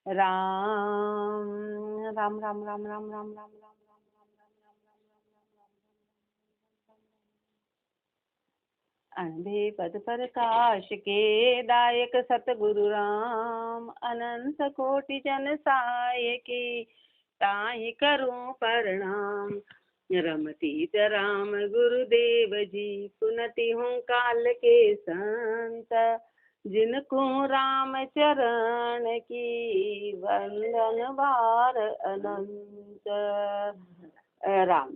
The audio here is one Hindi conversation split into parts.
राम राम राम राम राम राम राम राम अनभे पद प्रकाश के दायक सतगुरु राम अनंत कोटि जन साय के ताहि करूं प्रणाम। रमतीत राम गुरुदेव जी पुनति हूँ काल के संत जिनको राम चरण की वंदन बार अनंत। राम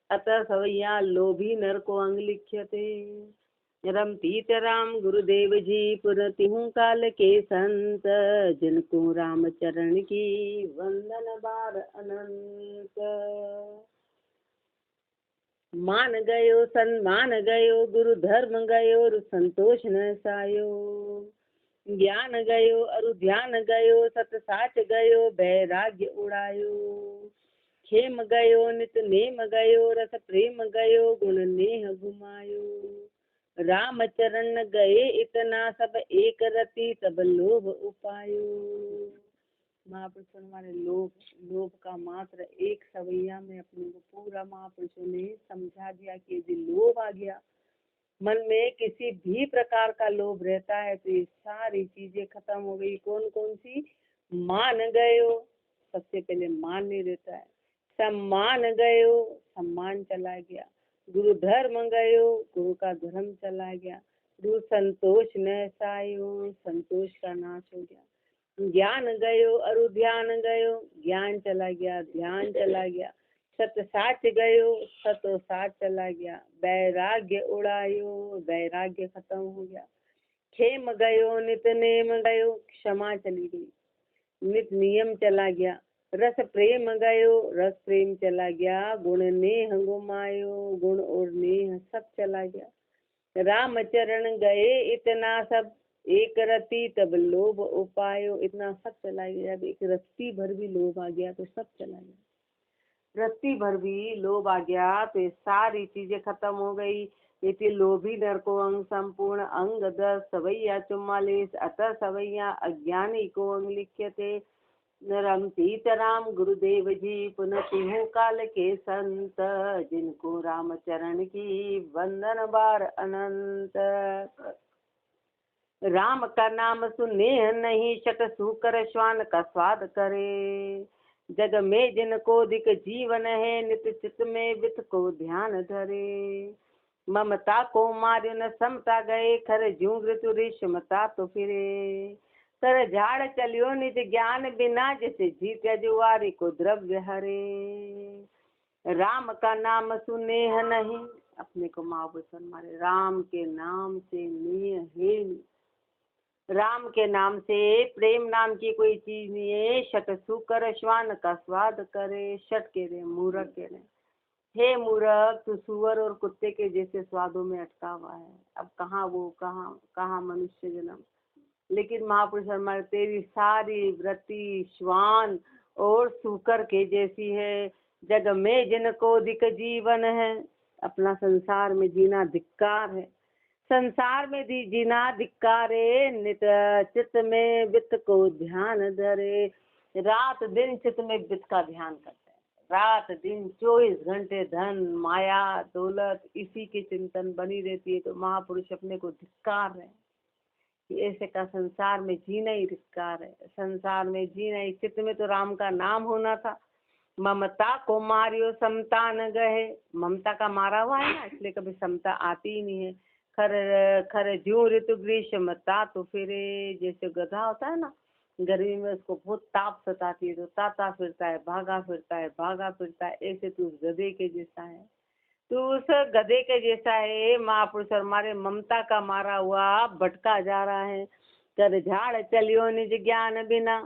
अतः सवैया लोभी नर को अंग लिख्यते। रमतीत राम गुरुदेव जी पुनति हूँ काल के संत जिनको राम चरण की वंदन बार अनंत। मान गयो सम्मान गयो गुरु धर्म गयो संतोष न सायो। ज्ञान गयो अरु ध्यान गयो सत साच गयो वैराग्य उड़ायो। खेम गयो नित नेम गयो रस प्रेम गयो गुण नेह घुमायो। राम चरण गए इतना सब एक रति तब लोभ उपायो। महापुरुषों हमारे लोभ का मात्र एक सवैया में अपने को पूरा महापुरुषों ने समझा दिया कि यदि लोभ आ गया मन में किसी भी प्रकार का लोभ रहता है तो ये सारी चीजें खत्म हो गई। कौन कौन सी? मान गयो, सबसे पहले मान नहीं रहता है। सम्मान गयो, सम्मान चला गया। गुरु धर्म गयो, गुरु का धर्म चला गया। गुरु संतोष न सायो, संतोष का नाश हो गया। ज्ञान गयो अरु ध्यान गयो, ज्ञान चला गया, ध्यान चला गया। सत साच गयो, सतो साच चला गया। वैराग्य उड़ायो, वैराग्य खत्म हो गया। खेम गयो नित नेम गयो, क्षमा चली गई। नित नियम चला गया। रस प्रेम गयो, रस प्रेम चला गया। गुण नेह गुमायो, गुण और नेह सब चला गया। राम चरण गए इतना सब एक रति तब लोभ उपायो, इतना सब चला गया। जब एक रत्ती भर भी लोभ आ गया तो सब चला गया। रत्ती भर भी लोभ आ गया तो ये सारी चीजें खत्म हो गई। इति लोभी नर को अंग संपूर्ण अंग 10 सवैया 44 अतः सवैया अज्ञानी को अंग लिख्यते। रमतीत राम गुरुदेव जी पुनति हूँ काल के संत जिनको राम चरण की वंदन बार अनंत। राम का नाम सुने नहीं शत सूकर श्वान का स्वाद करे। जग में जिनको अधिक जीवन है नित चित में वित को ध्यान धरे। ममता को मार्यो न समता गए खर जूं ऋतु रेशमता तो फिरे। तर झाड़ चलियो निज ज्ञान बिना जैसे जीत जुआरी को द्रव्य हरे। राम का नाम सुने नहीं, अपने को महापुरुष हमारे राम के नाम से नेह है। राम के नाम से प्रेम नाम की कोई चीज नहीं है। शत सुकर श्वान का स्वाद करे। शट के रहे मूर्ख के रहे, हे मूर्ख तू सुअर और कुत्ते के जैसे स्वादों में अटका हुआ है। अब कहाँ वो कहाँ मनुष्य जन्म। लेकिन महापुरुष हमारे तेरी सारी वृत्ति श्वान और सूकर के जैसी है। जग में जिनको अधिक जीवन है, अपना संसार में जीना धिक्कार है। संसार में जीना धिक्कारे। नित चित्त में वित्त को ध्यान धरे। रात दिन चित्त में वित्त का ध्यान करते हैं। रात दिन 24 घंटे धन माया दौलत इसी के चिंतन बनी रहती है। तो महापुरुष अपने को धिक्कार है। ऐसे का संसार में जीना ही धिक्कार है। संसार में जीना ही, चित्त में तो राम का नाम होना था। ममता को मारियो समता न गए। ममता का मारा हुआ है ना, इसलिए कभी समता आती ही नहीं है। खर खर जू ऋतु ग्रीष्मता तो फिरे। जैसे गधा होता है ना, गर्मी में उसको बहुत ताप सताती है तो ताता फिरता है, भागा फिरता है, भागा फिरता है। ऐसे तू उस गधे के जैसा है, तू उस गधे के जैसा है। महापुरुष हमारे ममता का मारा हुआ भटका जा रहा है। कर झाड़ चलियो निज ज्ञान बिना,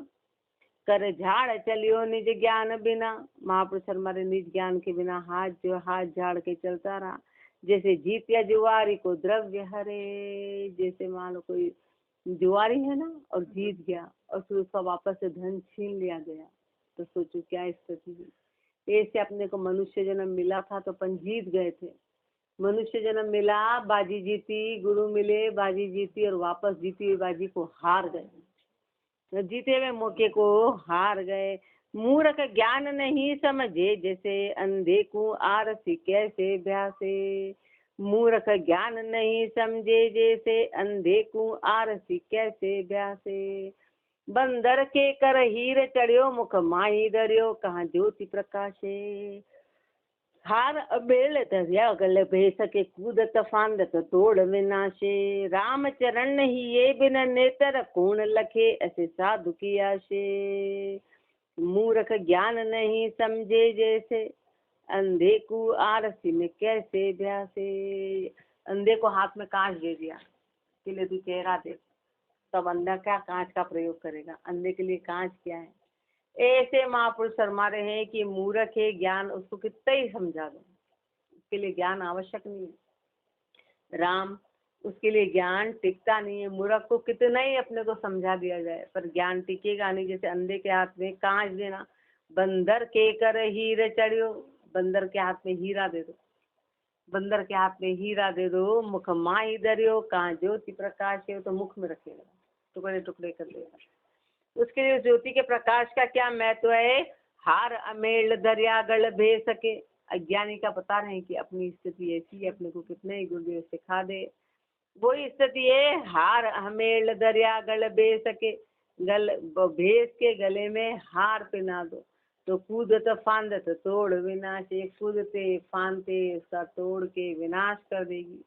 कर झाड़ चलियो निज ज्ञान बिना। महापुरुष हमारे निज ज्ञान के बिना हाथ झाड़ के चलता रहा। जैसे जीतिया जुआरी को द्रव्य हरे। जैसे मान लो कोई जुआरी है ना और जीत गया और फिर उसका वापस से धन छीन लिया गया तो सोचो क्या स्थिति है। ऐसे अपने को मनुष्य जन्म मिला था तो अपन जीत गए थे। मनुष्य जन्म मिला, बाजी जीती, गुरु मिले, बाजी जीती और वापस जीती हुई बाजी को हार गए। जीते हुए मौके को हार गए। मूर्ख ज्ञान नहीं समझे जैसे, अंधे को आरसी कैसे भ्यासे। मूर्ख ज्ञान नहीं समझे जैसे, अंधे को आरसी कैसे भ्यासे। बंदर के कर हीर चढ़ियो, मुख माही धरियो, कहाँ ज्योति प्रकाशे। हार अबेल धरिया गल भे सके, कूदत फांदत दौड़ विनाशे। राम चरण ही ये बिन नेतर, कौन लखे ऐसे साधु की आशे। मूर्ख ज्ञान नहीं समझे जैसे, अंधे को आरसी में कैसे भ्यासे। अंधे को हाथ में कांच दे दिया कि ले तू चेहरा देख, तब अंधा क्या कांच का प्रयोग करेगा। अंधे के लिए कांच क्या है। ऐसे महापुरुष शर्मा रहे हैं कि मूर्ख है, ज्ञान उसको कितना ही समझा दो, उसके लिए ज्ञान आवश्यक नहीं है। राम, उसके लिए ज्ञान टिकता नहीं है। मूर्ख को कितना ही अपने को समझा दिया जाए पर ज्ञान टिकेगा नहीं। जैसे अंधे के हाथ में कांच देना, बंदर के कर हीरे चढ़ियो, बंदर के हाथ में हीरा दे दो, बंदर के हाथ में हीरा दे दो, मुख माही धरियो, कहाँ ज्योति प्रकाश है, तो मुख में रखेगा, टुकड़े टुकड़े कर देगा। उसके लिए ज्योति के प्रकाश का क्या महत्व है। हार अमेल दरिया गल भे सके। अज्ञानी का बता रहे हैं कि अपनी स्थिति ऐसी है, अपने को कितने ही गुरुदेव सिखा दे, वही स्थिति है। हार अमेल दरिया गल भे सके, गल भैंस के गले में हार पहना दो, तो कूदत फांदत तोड़ विनाश। कूदते फांदते उसका तोड़ के विनाश कर देगी।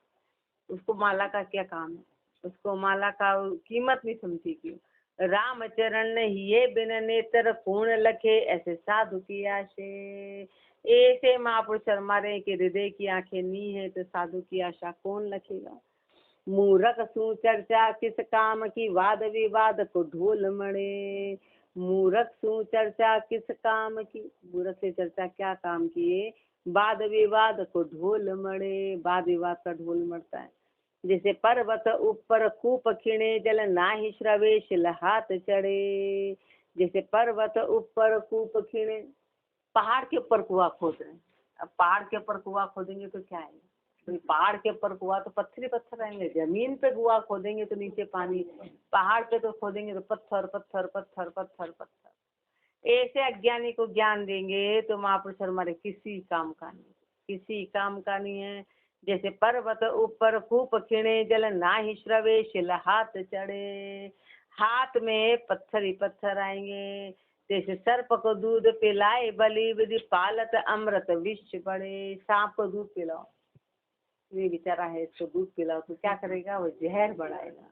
उसको माला का क्या काम है, उसको माला का कीमत नहीं समझी क्यों। राम चरण ये बिन नेत्र, कौन लखे ऐसे साधु की आशे। ऐसे महापुरुष शर्मा रहे कि हृदय की आंखें नी है तो साधु की आशा कौन लखेगा। मूर्ख सु चर्चा किस काम की, वाद विवाद को ढोल मणे। मूर्ख सु चर्चा किस काम की, मूर्ख से चर्चा क्या काम किए। वाद विवाद को ढोल मणे, वाद विवाद का ढोल मरता है। जैसे पर्वत ऊपर कूप खिणे, जल नाही श्रवेश लहात चढ़े। जैसे पर्वत ऊपर कूप खिणे, पहाड़ के ऊपर कुआं खोद रहे हैं। अब पहाड़ के ऊपर कुआं खोदेंगे तो क्या है, तो पहाड़ के ऊपर कुआं तो पत्थर ही पत्थर रहेंगे। जमीन पे कुआं खोदेंगे तो नीचे पानी, पहाड़ पे तो खोदेंगे तो पत्थर पत्थर पत्थर पत्थर पत्थर। ऐसे अज्ञानी को ज्ञान देंगे तो महापुरुष हमारे किसी काम का नहीं, किसी काम का नहीं है। जैसे पर्वत ऊपर कूप खिणे, जल नाही श्रवेश हाथ चढ़े। हाथ में पत्थर ही पत्थर आएंगे। जैसे सर्प को दूध पिलाए, बलि विधि पालत अमृत विष बढ़े। सांप को दूध पिलाओ, ये बेचारा है, इसको दूध पिलाओ तो क्या करेगा, वो जहर बढ़ाएगा।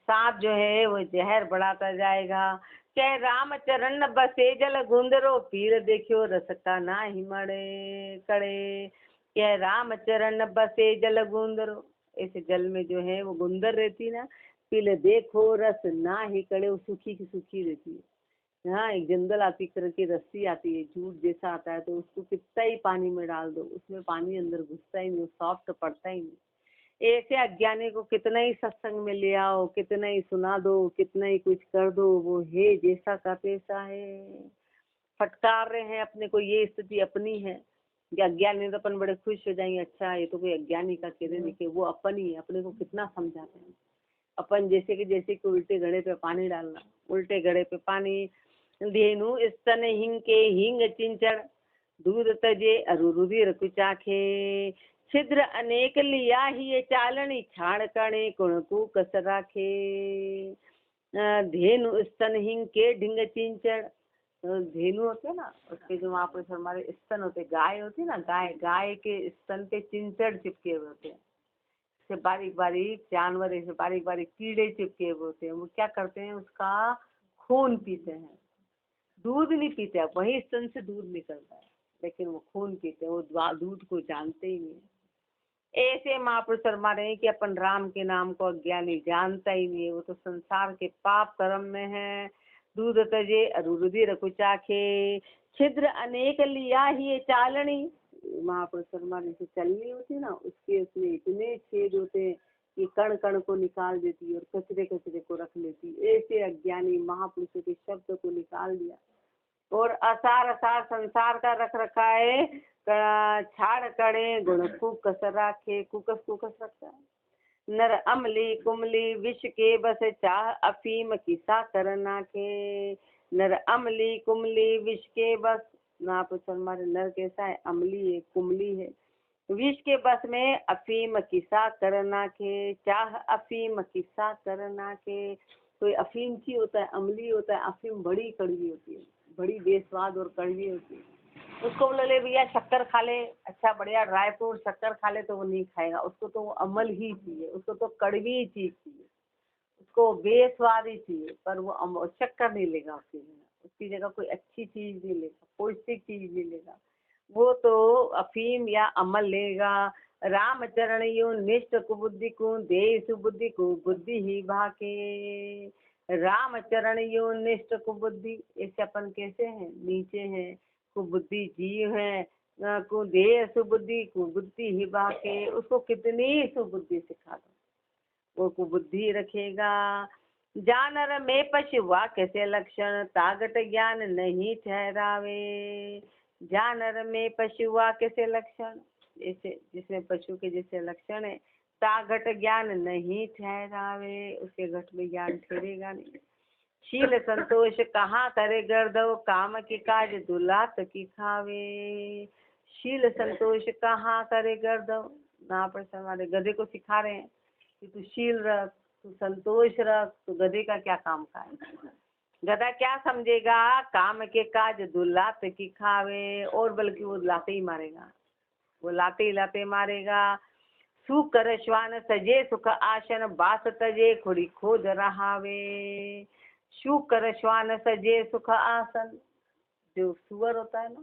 सांप जो है वो जहर बढ़ाता जाएगा। कह राम चरण बसे जल गुंदरो, पीर देखियो रस का ना ही मरे कड़े। कह राम चरण बसे जल गुंदरो, ऐसे जल में जो है वो गुंदर रहती ना, पीले देखो रस ना ही कड़े, वो सूखी की सूखी रहती है। हाँ, एक जंगल आती तरह की रस्सी आती है, जूट जैसा आता है, तो उसको कितना ही पानी में डाल दो, उसमें पानी अंदर घुसता ही नहीं, सॉफ्ट पड़ता ही नहीं। ऐसे अज्ञानी को कितना ही सत्संग में ले आओ, कितना ही सुना दो, कितना ही कुछ कर दो, वो है जैसा का तैसा है। फटकार रहे हैं अपने को, ये स्थिति अपनी है। अज्ञानी तो अपन बड़े खुश हो जाएंगे, अच्छा ये तो कोई अज्ञानी का कहने लिखे, वो अपन ही है, अपने को कितना समझाते हैं अपन। जैसे कि उल्टे घड़े पे पानी डालना, उल्टे घड़े पे पानी। धेनु स्तन हिंग के हिंग चिंचड़, दूध तजे अरु रुधिर कुचाखे। छिद्र अनेक लिया ही ये चालनी, छाड़ कणे कुण को कस राखे। धेनु स्तन हिंग के ढिंग चिंचड़, तो धेनु होते ना, उसके जो वहाँ पर हमारे स्तन होते, गाय होती ना, गाय के स्तन पे चिंचड़ चिपके हुए होते हैं। से बारीक बारीक जानवर, ऐसे बारीक बारीक कीड़े चिपके हुए होते हैं। वो क्या करते हैं, उसका खून पीते हैं, दूध नहीं पीते। वही स्तन से दूध निकलता है, लेकिन वो खून पीते हैं, वो दूध को जानते ही नहीं। ऐसे महापुरुष शर्मा रहे कि अपन राम के नाम को अज्ञानी जानता ही नहीं है, वो तो संसार के पाप कर्म में है। दूध तजे अरुरुधिर कुचाखे, छिद्र अनेक लिया ही चालनी। महापुरुष शर्मा जैसे चलनी होती ना, उसके उसमें इतने छेद होते कि कण कण को निकाल देती और कचरे कचरे को रख लेती। ऐसे अज्ञानी महापुरुषों के शब्द को निकाल दिया और असार असार संसार का रख रखा है। छाड़ कड़े गुण कुकस राखे, कुकस कुकस रखता है। नर अमली कुमली विष के बस चाह अफीम की साकर नाखे। नर अमली कुमली विष के बस, ना पूछो हमारे नर कैसा है, अमली है कुमली है, विष के बस में अफीम की साकर नाखे। चाह अफीम की साकर नाखे, कोई अफीम की होता है, अमली होता है, अफीम बड़ी कड़वी होती है, बड़ी बेस्वाद और कड़वी होती है। उसको बोले ले भैया शक्कर खा ले, अच्छा बढ़िया ड्राई फ्रूट शक्कर खा ले, तो वो नहीं खाएगा, उसको तो वो अमल ही चाहिए, उसको तो कड़वी चीज चाहिए, उसको बेस्वाद ही चाहिए, पर वो शक्कर नहीं लेगा उसकी जगह, उसकी जगह कोई अच्छी चीज नहीं लेगा, पौष्टिक चीज नहीं लेगा, वो तो अफीम या अमल लेगा। राम चरण यो निष्ठ कुबुद्धि को दे सुबुद्धि को बुद्धि ही भाके। राम चरण यो निष्ठ कुबुद्धि, ऐसे अपन कैसे हैं, नीचे हैं, कुबुद्धि जीव है, को दे सुबुद्धि को बुद्धि ही भाके, उसको कितनी सुबुद्धि सिखा दो वो कुबुद्धि रखेगा। जानर में पशु वा कैसे लक्षण, तागट ज्ञान नहीं ठहरावे। जानर में पशु वा कैसे लक्षण, जैसे जिसमें पशु के जैसे लक्षण है, तागट ज्ञान नहीं ठहरावे, उसके घट में ज्ञान ठहरेगा नहीं। शील संतोष कहाँ करे गर्दव, काम की काज दुलात की खावे। शील संतोष कहाँ करे गर्दव, ना पर हमारे गधे को सिखा रहे हैं कि तू शील रख, तू संतोष रख, तो गधे का क्या काम का है, गधा क्या समझेगा, काम के काज दुलात की खावे, और बल्कि वो लाते ही मारेगा, वो लाते ही लाते मारेगा। सुख कर श्वान सजे सुख आसन, बास तजे खुड़ी खोद रहावे। सुख कर श्वान सजे सुख आसन, जो सुअर होता है ना,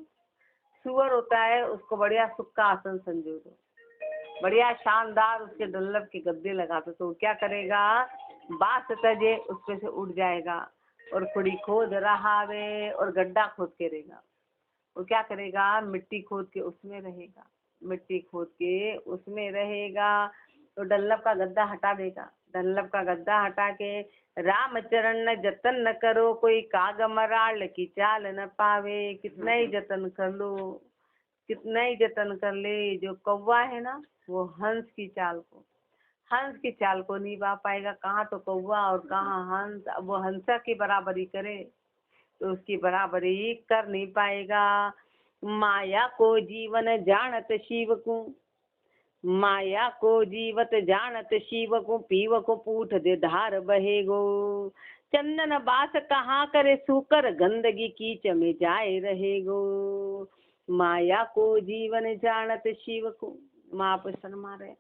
सुअर होता है, उसको बढ़िया सुख का आसन संजो दो, बढ़िया शानदार उसके डल्लब के गद्दे लगा दो, तो क्या करेगा, बास तजे उस पे से उठ जाएगा, और खुड़ी खोद रहावे, और गड्ढा खोद के रहेगा, वो क्या करेगा, मिट्टी खोद के उसमें रहेगा, मिट्टी खोद के उसमें रहेगा, तो डल्लब का गद्दा हटा देगा, डल्लब का गद्दा हटा के राम चरण न जतन न करो, कोई काग मराल की चाल न पावे। कितना ही जतन कर लो, कितना ही जतन कर ले, जो कौवा है ना, वो हंस की चाल को, हंस की चाल को नहीं पा पाएगा। कहाँ तो कौवा और कहाँ हंस, अब वो हंसा की बराबरी करे तो उसकी बराबरी कर नहीं पाएगा। माया को जीवन जानत शिव को, माया को जीवत जानत शिव को, पीव को पूठ दे धार बहेगो। चंदन बास कहाँ करे सूकर, गंदगी कीच में जाए रहेगो। माया को जीवन जानत शिव को, माँ पर शर्मा रहे,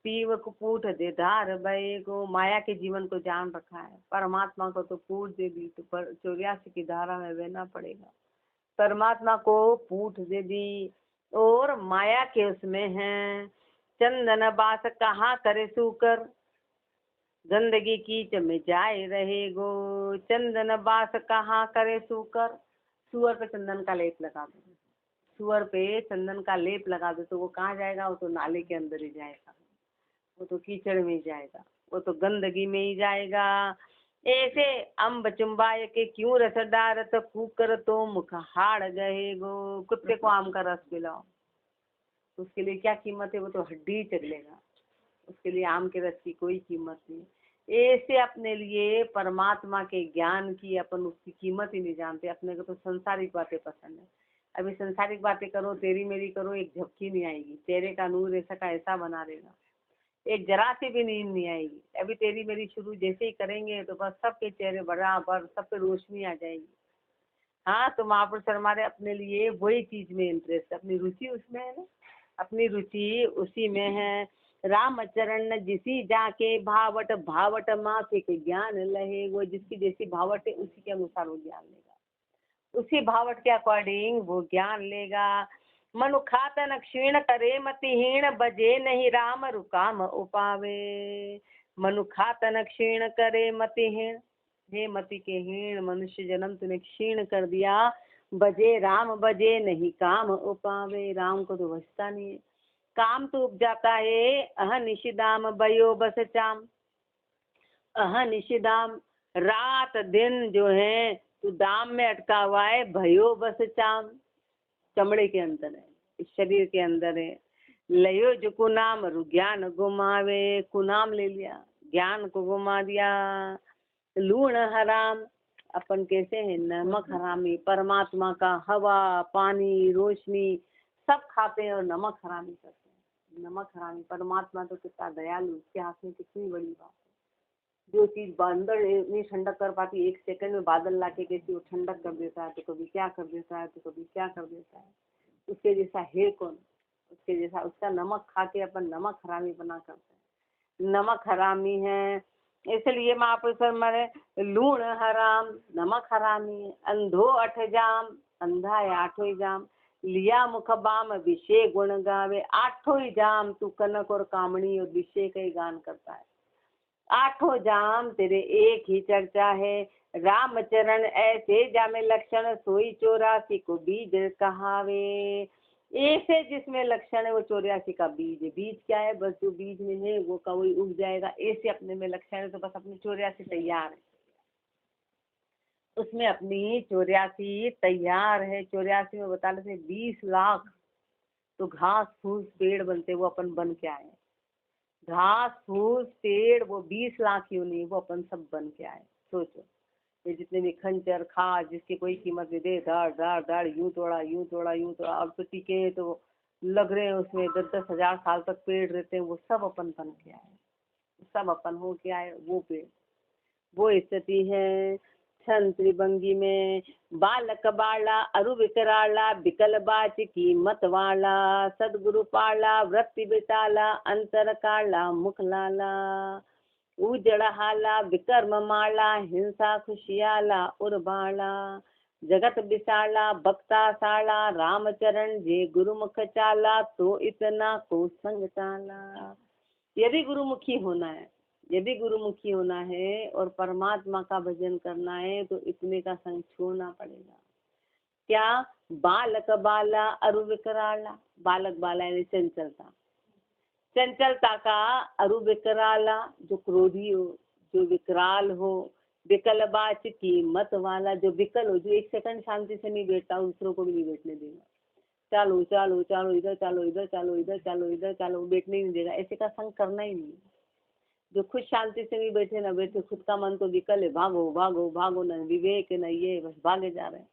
पीव को पूठ दे धार बहेगो, माया के जीवन को जान रखा है, परमात्मा को तो पूठ दे दी, तो 84 की धारा में बहना पड़ेगा, परमात्मा को पूठ दे दी, और माया के उसमें है। चंदन बास कहाँ करे सूकर, गंदगी कीच में जाए रहेगो। चंदन बास कहाँ करे सूकर, सुअर पे चंदन का लेप लगा दो, सुअर पे चंदन का लेप लगा दो, तो वो कहाँ जाएगा, वो तो नाले के अंदर ही जाएगा, वो तो कीचड़ में ही जाएगा, वो तो गंदगी में ही जाएगा। ऐसे अम्ब चुम्बाए के क्यों रस डारत, कुकर तो मुख हाड़ गएगो। कुत्ते को आम का रस पिलाओ, तो उसके लिए क्या कीमत है, वो तो हड्डी चलेगा, उसके लिए आम के रस की कोई कीमत नहीं। ऐसे अपने लिए परमात्मा के ज्ञान की अपन उसकी कीमत ही नहीं जानते, अपने को तो संसारिक बातें पसंद है। अभी संसारिक बातें करो, तेरी मेरी करो, एक झपकी नहीं आएगी, चेहरे का नूर ऐसा का ऐसा बना देगा, एक जरा सी भी नींद नहीं आएगी। अभी तेरी मेरी शुरू जैसे ही करेंगे तो बस सबके चेहरे बराबर, सब पे रोशनी आ जाएगी। हाँ, तो महापुरुष हमारे अपने लिए वही चीज में इंटरेस्ट, अपनी रुचि उसमें है ना, अपनी रुचि उसी में है। राम चरण जिसी जाके भावट, भावट माफिक ज्ञान लहे, वो जिसकी जैसी भावट है उसी के अनुसार वो ज्ञान लेगा, उसी भावट के अकॉर्डिंग वो ज्ञान लेगा। मनुखातन क्षीण करे मतिहीन, बजे नहीं राम रुकाम उपावे। मनुखातन क्षीण करे मतिहीन, हे मति के हीन मनुष्य जन्म तूने क्षीण कर दिया, बजे राम बजे नहीं काम उपावे, राम को तो बचता नहीं है, काम तो उपजाता है। अह निशिदाम बयो बस चाम, अह निशिदाम, रात दिन जो है तू दाम में अटका हुआ है, भयो बस चाम, चमड़े के अंदर है, इस शरीर के अंदर है। लयो जो कुनाम रु ज्ञान गुमावे, कुनाम ले लिया, ज्ञान को गुमा दिया। लूण हराम, अपन कैसे हैं नमक हरामी, परमात्मा का हवा पानी रोशनी सब खाते हैं और नमक हरामी करते हैं। नमक हरामी, परमात्मा तो कितना दयालु, उसके हाथ में कितनी बड़ी बात है। जो चीज अंदर नहीं ठंडक कर पाती, 1 सेकंड में बादल लाके कैसे वो ठंडक कर देता है, तो कभी क्या कर देता है, तो कभी क्या कर देता है। उसके जैसा है कौन, उसके जैसा। उसका नमक खा के अपन नमक हरामी बना करते हैं, नमक हरामी है। इसलिए महापुरुष मरे लूण हराम, नमक हरामी। अंधो 8 जाम, अंधा है 8 जाम। लिया मुख बाम विषय गुण गावे, 8 जाम तू कनक और कामणी और विषय का ही गान करता है। 8 जाम तेरे एक ही चर्चा है, रामचरण ऐसे जामे लक्षण, सोई 84 को बीज कहावे। ऐसे जिसमें लक्षण है वो 84 का बीज है। बीज क्या है, बस जो बीज में है वो का वही उग जाएगा। ऐसे अपने में लक्षण है तो बस अपनी 84 तैयार है, उसमें अपनी 84 तैयार है। 84 में बता लेते 20 लाख तो घास फूस पेड़ बनते, वो अपन बन के आए। घास फूस पेड़ वो 20 लाख क्यों नहीं, वो अपन सब बन के आए। सोचो ये जितने भी खंजर खास जिसकी कोई कीमत नहीं दे, दाड़ दाड़ दाड़ यूं तोड़ा यूं तोड़ा यूं तोड़ा, अब तो टीके तो लग रहे हैं उसमें 10-10 हजार साल तक पेड़ रहते हैं, वो सब अपन बन के आए, सब अपन हो के आए। वो पेड़ वो स्थिति है। छन त्रिभंगी में बालक बाला अरु विकराला, बिकल बाच की मत वाला, सदगुरु पाला वृत्ति बिटाला, अंतर काला मुख लाला। उजड़ हाला विकर्म माला, हिंसा खुशियाला उर्बाला, जगत बिसाला बक्ता साला, रामचरण जे गुरुमुख चाला, तो इतना को संग चाला। यदि गुरुमुखी होना है, यदि गुरुमुखी होना है और परमात्मा का भजन करना है तो इतने का संग छोड़ना पड़ेगा। क्या, बालक बाला अरु विकराला, बालक बाला यानी चंचलता, चंचलता का अरु विकराला जो क्रोधी हो, जो विकराल हो, विकलबाच की मत वाला जो विकल हो, जो 1 सेकंड शांति से नहीं बैठता, दूसरों को भी नहीं बैठने देगा। चालो चालो चालो इधर चालो इधर चालो इधर चालो इधर चालो, बैठने नहीं देगा। ऐसे का संग करना ही नहीं। जो खुद शांति से नहीं बैठे ना बैठे, खुद का मन तो विकल है, भागो भागो भागो, न विवेक न ये, बस भागे जा रहे हैं।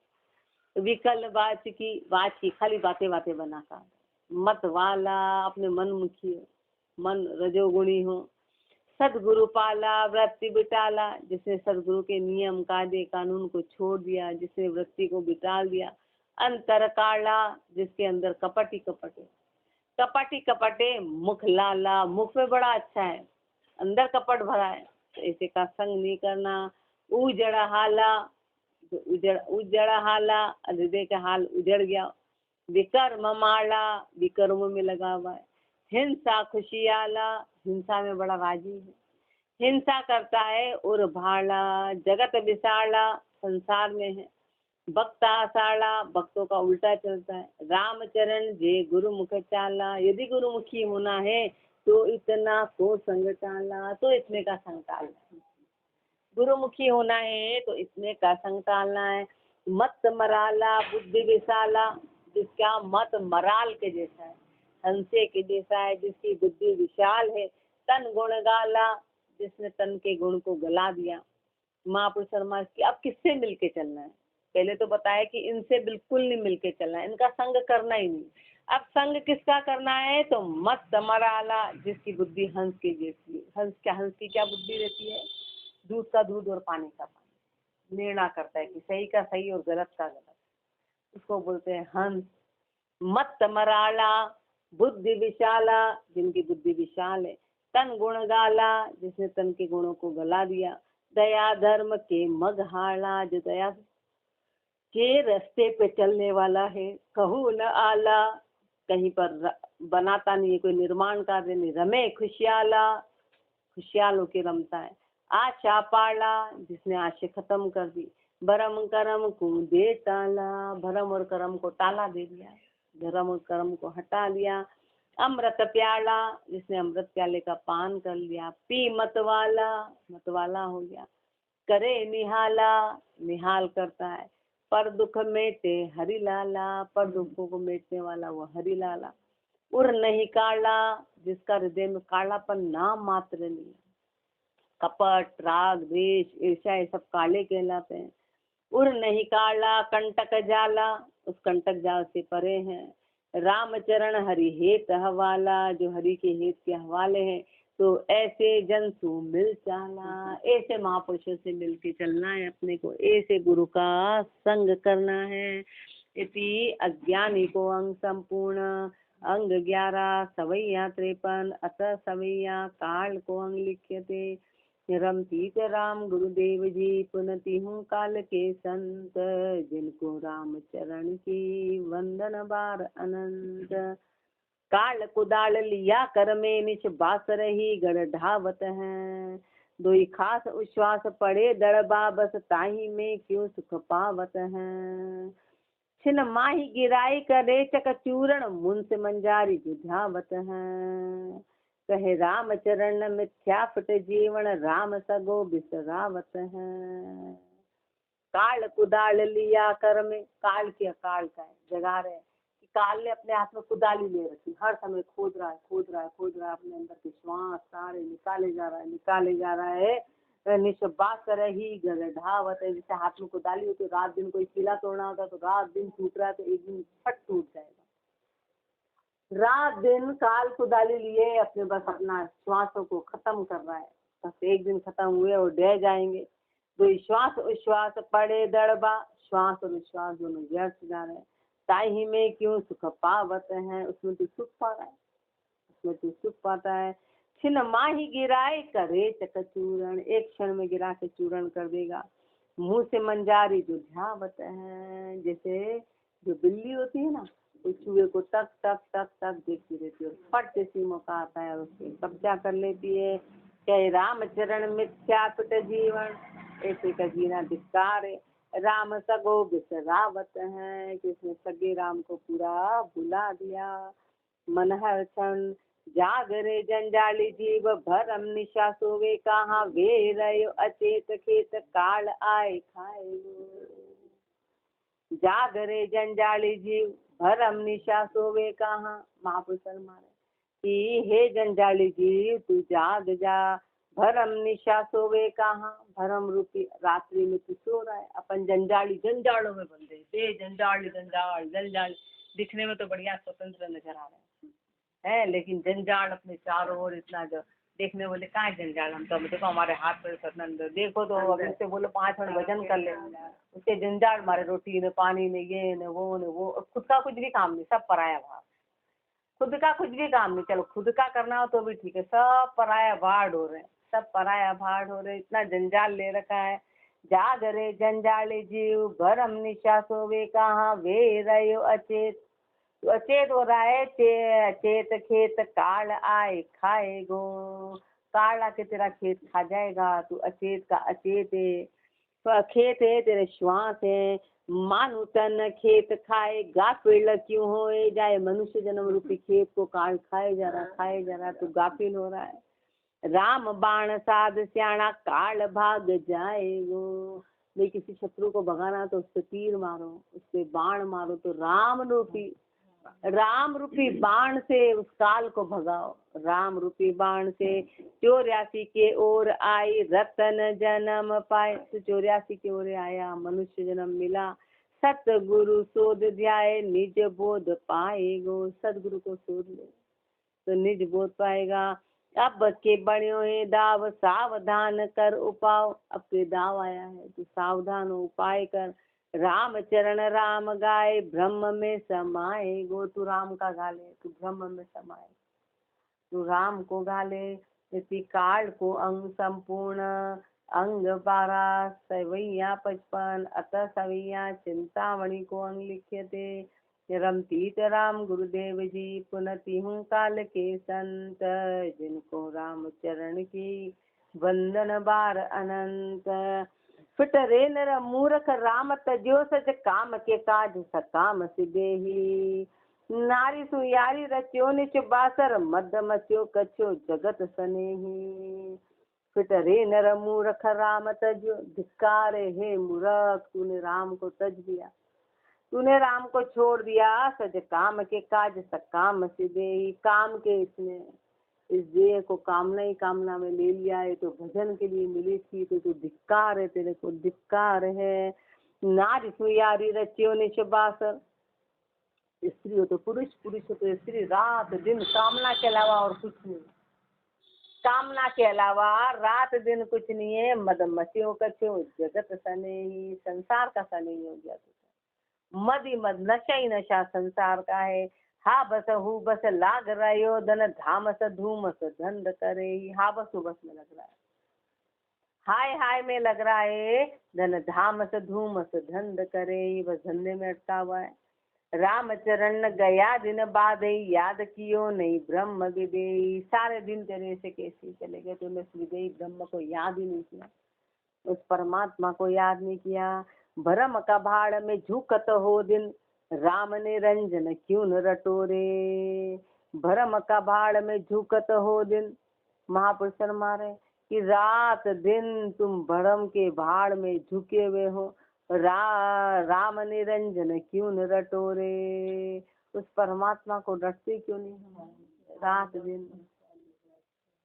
तो विकल बात की खाली बातें बातें बनाता, मत वाला अपने मन मुखी हो, मन रजोगुणी हो। सदगुरु पाला वृत्ति बिटाला, जिसने सदगुरु के नियम कायदे कानून को छोड़ दिया, जिसने वृत्ति को बिटाल दिया। अंतर काला, जिसके अंदर कपट ही कपट है, कपट ही कपट है। मुख लाला, मुख में बड़ा अच्छा है, अंदर कपट भरा है, तो ऐसे का संग नहीं करना। उजड़ हाला, उजड़ हाला हृदय का हाल उजड़ गया। विकर्म माला, विकर्म में लगा हुआ है। हिंसा खुशियाला, हिंसा में बड़ा राजी है, हिंसा करता है। और भाला, जगत विशाला, संसार में है। भक्ता आषाढ़ा, भक्तों का उल्टा चलता है। रामचरण जे गुरुमुख चाला, यदि गुरुमुखी होना है तो इतना को संग टाला, तो इसमें का संग टालना। गुरुमुखी होना है तो इसमें का संग टालना है। मत मराला बुद्धि विशाला, जिसका मत मराल के जैसा है, हंसे के जैसा है, जिसकी बुद्धि विशाल है। तन गुण गाला, जिसने तन के गुण को गला दिया। महापुरुष शर्मा की अब किससे मिलके चलना है, पहले तो बताया कि इनसे बिल्कुल नहीं मिलके चलना है, इनका संग करना ही नहीं। अब संग किसका करना है, तो मत मराला, जिसकी बुद्धि हंस की जैसी है। हंस की क्या बुद्धि रहती है, दूध का दूध और पानी का पानी, निर्णय करता है कि सही का सही और गलत का गलत, उसको बोलते हैं हंस। मत मराला बुद्धि विशाला, जिनकी बुद्धि विशाल है। तन गुण गाला, जिसने तन के गुणों को गला दिया। दया धर्म के मगहाड़ा, जो दया के रास्ते पे चलने वाला है। कहूँ न आला, कहीं पर बनाता नहीं है, कोई निर्माण कार्य नहीं। रमे खुशियाला, खुशियाल होके रमता है। आशा पाला, जिसने आशा खत्म कर दी। भरम करम को दे टाला, भरम और करम को टाला दे दिया, धर्म और कर्म को हटा लिया। अमृत प्याला, जिसने अमृत प्याले का पान कर लिया। पी मतवाला, मतवाला हो गया। करे निहाला, निहाल करता है। पर दुख मेटे हरि लाला, पर दुखों को मेटने वाला वो हरि लाला। उर नहीं काला, जिसका हृदय में कालापन नाम मात्र नहीं, कपट, राग, द्वेष, ईर्ष्या, ये सब काले कहलाते हैं। उर नहीं काला, कंटक जाला, उस कंटक जाल से परे हैं। रामचरण हरि हेत हवाला, जो हरि के हेत के हवाले हैं। तो ऐसे जन सु मिल चाला, ऐसे महापुरुषों से मिलके चलना है अपने को, ऐसे गुरु का संग करना है। इति अज्ञानी को अंग संपूर्ण, अंग 11 सवैया 53, अतः सवैया काल को अंग लिख्यते। रमतीत राम गुरुदेव जी, पुनति हूँ काल के संत, जिनको राम चरण की वंदन बार अनंत। काल कुदाल लिया कर में निच बास रही, गढ़ ढावत है। दोई खास उश्वास पड़े दड़बा, बस ताही में क्यों सुख पावत है। छिन माही गिराई करे चक चूरण, मुंस मंजारी जुझावत है। कहे राम चरण मिथ्या फट जीवन, राम सगो बिसरावत है। काल कुदाल लिया कर में, काल की अकाल का है, जगा रहे कि काल ने अपने हाथ में कुदाली ले रखी, हर समय खोद रहा है, खोद रहा है, खोद रहा है, अपने अंदर के श्वास सारे निकाले जा रहा है, निकाले जा रहा है। निश्वास रही घर ढावत है, जैसे हाथ में कुदाली हो तो रात दिन कोई किला तोड़ना होता तो रात दिन टूट रहा है, तो एक दिन फट टूट जाएगा। रात दिन काल कुदाली लिए अपने बस अपना श्वासों को खत्म कर रहा है, बस एक दिन खत्म हुए और डह जाएंगे। तो श्वास उश्वास पड़े दड़बा, श्वास और उश्वास दोनों व्यर्थ जा रहे हैं। ताही में क्यों सुख पावत है, उसमें तो सुख पा रहा है, उसमें तो सुख पाता है। छिन माही गिराए करे चक चूरण, एक क्षण में गिरा के चूरण कर देगा। मुंह से मंजारी जो ध्यावत है, जैसे जो बिल्ली होती है ना, उस चूहे को तक तक तक तक देखती रहती है, फट जैसी मौका आता है उसके कब्जा कर लेती है। चाहे राम चरण मिथ्या पिट जीवन, ऐसे का जीना धिक्कार है। राम सगो बिसरावत है, कि उसने सगे राम को पूरा भुला दिया। मन हर क्षण जागरे जंजाली जीव, भरम निशा सोवे कहाँ, वे रयो अचेत खेत, काल आए खाए। जागरे जंजाली जीव, भरम निशा सोवे कहाँ, महापुरुष मारे कि हे जंजाली जीव तू जाग जा, भरम निशा सोवे कहाँ, भरम रूपी रात्रि में तू सो रहा है। अपन जंजाली जंजालों में बंधे थे, जंजाल जंजाल जंजाल, दिखने में तो बढ़िया स्वतंत्र नजर आ रहे हैं, लेकिन जंजाल अपने चारों ओर इतना जो देखने बोले कहाँ जंजाल, हम तो देखो हमारे हाथ में सतनंद देखो, तो अगर से बोलो 5 मिनट भजन कर ले, उसके जंजाल मारे, रोटी ने पानी ने ये ने वो, खुद का कुछ भी काम नहीं, सब पराया भाव, खुद का कुछ भी काम नहीं। चलो खुद का करना हो तो भी ठीक है, सब पराया भाड़ हो रहे हैं, सब पराया भाड़ हो रहे, इतना जंजाल ले रखा है। जागरे जंजाली जीव, भरम निशा सोवे कहाँ, वे रयो अचेत, तो अचेत हो रहा है। चेत खेत काल आए खाएगो, काल आके तेरा खेत खा जाएगा, तू अचेत का अचेत है। तो खेत है तेरे श्वास है, मानु तन खेत खाए, गाफिल क्यों होए जाए, मनुष्य जन्म रूपी खेत को काल खाए जा रहा, खाए जा रहा, तो गाफिल हो रहा है। राम बाण साध स्याणा, काल भाग जाएगो, भाई किसी शत्रु को भगाना तो उससे तीर मारो, उससे बाण मारो, तो राम रूपी बाण से उस काल को भगाओ। राम रूपी बाण से 84 के ओर आई, रतन जन्म पाए, तो 84 के ओर आया, मनुष्य जन्म मिला। सतगुरु शोध ध्याय, निज बोध पाएगो, सदगुरु को शोध ले तो निज बोध पाएगा। अब के बड़ियों है दाव, सावधान कर उपाय, अब के दाव आया है तो सावधान हो, उपाय कर। राम चरण राम गाए, ब्रह्म में समाए गो, तू राम का गा ले, तू ब्रह्म में समाए, तू राम को गा ले। इसी काल को अंग संपूर्ण, अंग 12 सवैया 55, अतः सवैया चिंतामणि को अंग लिख्यते। रमतीत राम गुरुदेव जी, पुनति हूँ काल के संत, जिनको राम चरण की वंदन बार अनंत। फिटरे नर मूर्ख राम तजो, सच काम के काज सकाम सिदेही। नारी सुयारी रच्यो निच बासर, मद मच्यो कछो जगत सनेही। फिटरे नर मूर्ख राम तजो, धिक्कार हे मूर्ख, तूने राम को तज दिया, तूने राम को छोड़ दिया, सज काम के काज सकाम सिदे। काम के इसने इस देह को कामना ही कामना में ले लिया है, तो भजन के लिए मिली थी, तो धिक्कार है, तेरे को धिक्कार है। नारी सुयारी रचियो निशबास, स्त्री हो तो पुरुष, पुरुष हो तो स्त्री, रात दिन कामना के अलावा और कुछ नहीं, कामना के अलावा रात दिन कुछ नहीं है। मदमतियों का क्यों जगत सने ही, संसार का सा नहीं हो गया तो मद ही मद, नशा ही नशा संसार का है। हा बस हु बस लाग रहो, धन धामस धूमस धंध करे ही। हा बस हु बस में लग रहा है, हाय हाय में लग रहा है, धन धामस धूमस धंध करे ही, बस धंधे में अटका हुआ है। राम चरण गया दिन बाद, याद कियो नहीं ब्रह्म विदे। सारे दिन तेरे से कैसे चले गए, तूने विदेही ब्रह्म को याद ही नहीं किया, उस परमात्मा को याद नहीं किया। भरम का भाड़ में झुकत हो दिन, राम निरंजन क्यों न रटोरे। भरम का भाड़ में झुकत हो दिन, महापुरुष मारे कि रात दिन तुम भरम के भाड़ में झुके हुए हो। राम निरंजन क्यों न रटोरे, उस परमात्मा को रटते क्यों नहीं हो रात दिन।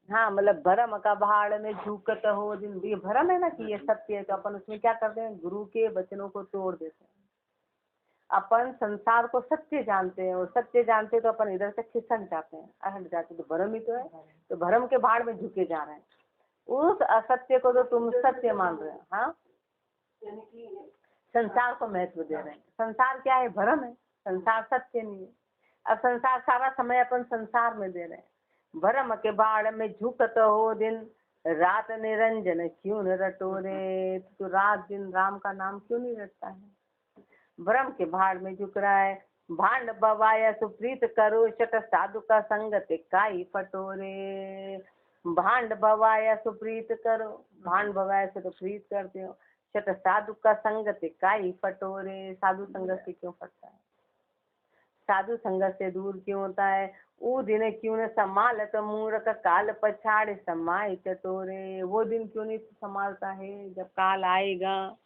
हाँ मतलब भरम का भाड़ में झुकत हो दिन, ये भरम है ना कि ये सत्य है, तो अपन उसमें क्या करते हैं, गुरु के वचनों को तोड़ देते हैं। अपन संसार को सत्य जानते हैं, और सत्य जानते हैं तो अपन इधर से खिसक जाते हैं, अहट जाते हैं, तो भरम ही तो है, तो भरम के भाड़ में झुके जा रहे हैं। उस असत्य को तो तुम सत्य मान रहे हो। हाँ, संसार को महत्व दे रहे हैं। संसार क्या है, भरम है, संसार सत्य नहीं है। अब संसार सारा समय अपन संसार में दे रहे हैं। भरम के भाड़ में झुकत हो दिन, रात निरंजन क्यों न रटोरे, तो रात दिन राम का नाम क्यों नहीं रटता है। भ्रम के भाड़ में झुक रहा है। भांड बवाया सुप्रीत करो, शत साधु का संगत काई फटोरे। भांड बवाया सुप्रीत करो, भांड बवाया से तो प्रीत करते हो, शत साधु का संगत काई फटोरे, साधु संगत से क्यों फटता है, साधु संगत से दूर क्यों होता है। वो दिन क्यों न संभालत मूर्ख, काल पछाड़ समाय चटोरे। वो दिन क्यों नहीं संभालता है, जब काल आएगा,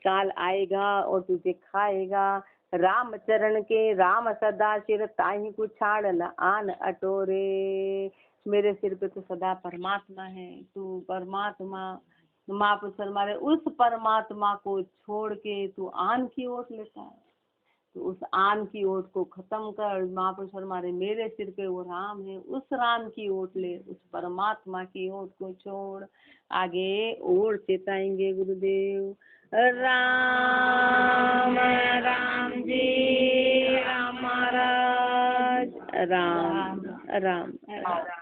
काल आएगा और तुझे खाएगा। राम चरण के राम सदा सिर, ताही को छाड़ न आन अटोरे। मेरे सिर पे तो सदा परमात्मा है, तू परमात्मा महापुरुष मारे, उस परमात्मा को छोड़ के तू आन की ओट लेता है, तो उस आन की ओट को खत्म कर। महापुरुष मारे मेरे सिर पे वो राम है, उस राम की ओट ले, उस परमात्मा की ओट को छोड़। आगे और चेताएंगे गुरुदेव। राम राम जी राम महाराज, राम राम, राम।